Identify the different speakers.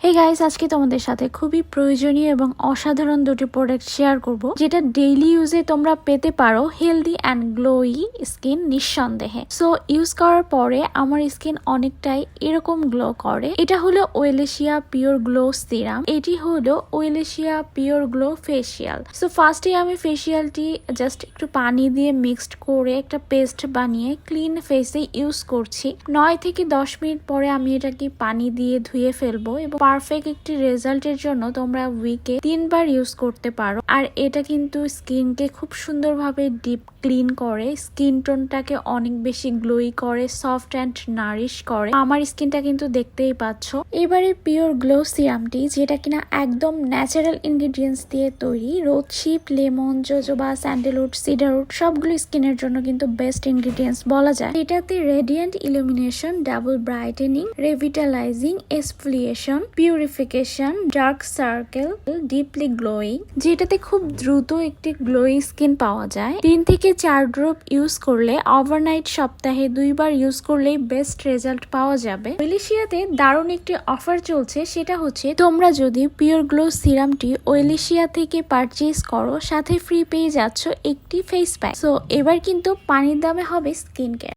Speaker 1: Hey guys, আজকে তোমাদের সাথে খুবই প্রয়োজনীয় এবং অসাধারণ দুটি প্রোডাক্ট শেয়ার করব, যেটা ডেইলি ইউজে তোমরা পেতে পারো হেলদি অ্যান্ড গ্লোই স্কিন নিঃসন্দেহে। সো ইউজ করার পরে আমার স্কিন অনেকটাই এরকম গ্লো করে। এটা হলো ওয়েলেশিয়া পিওর গ্লো সিরাম। এটি হলো ওয়েলেশিয়া পিওর গ্লো ফেসিয়াল। সো ফার্স্টে আমি ফেসিয়ালটি জাস্ট একটু পানি দিয়ে মিক্সড করে একটা পেস্ট বানিয়ে ক্লিন ফেসে ইউজ করছি। 9 থেকে 10 মিনিট পরে আমি এটাকে পানি দিয়ে ধুয়ে ফেলবো এবং পারফেক্ট একটি রেজাল্টের জন্য তোমরা উইকে 3 বার ইউজ করতে পারো। আর এটা কিন্তু স্কিনকে খুব সুন্দরভাবে ডিপ ক্লিন করে, স্কিন টোনটাকে অনেক বেশি গ্লোই করে, সফট অ্যান্ড নারিশ করে। আমার স্কিনটা কিন্তু দেখতেই পাচ্ছ। এবারে পিওর গ্লো সিরামটি, যেটা কিনা একদম ন্যাচারাল ইনগ্রিডিয়েন্টস দিয়ে তৈরি, rosehip, lemon, jojoba, sandalwood, cedarwood সবগুলো স্কিনের জন্য কিন্তু বেস্ট ইনগ্রিডিয়েন্টস বলা যায়। এটাতে radiant illumination, double brightening, revitalising, exfoliation, purification, dark circle, deeply glowing, যেটাতে খুব দ্রুত একটি গ্লোয়ি স্কিন পাওয়া যায়। 3 থেকে 4 ড্রপ ইউজ করলে ওভারনাইট সপ্তাহে 2 বার ইউজ করলেই বেস্ট রেজাল্ট পাওয়া যাবে। ওয়েলেশিয়াতে দারুণ একটি অফার চলছে, সেটা হচ্ছে তোমরা যদি পিওর গ্লো সিরামটি ওয়েলেশিয়া থেকে পারচেজ করো, সাথে ফ্রি পেয়ে যাচ্ছ একটি ফেস প্যাক। সো এবার কিন্তু পানির দামে হবে স্কিন কেয়ার।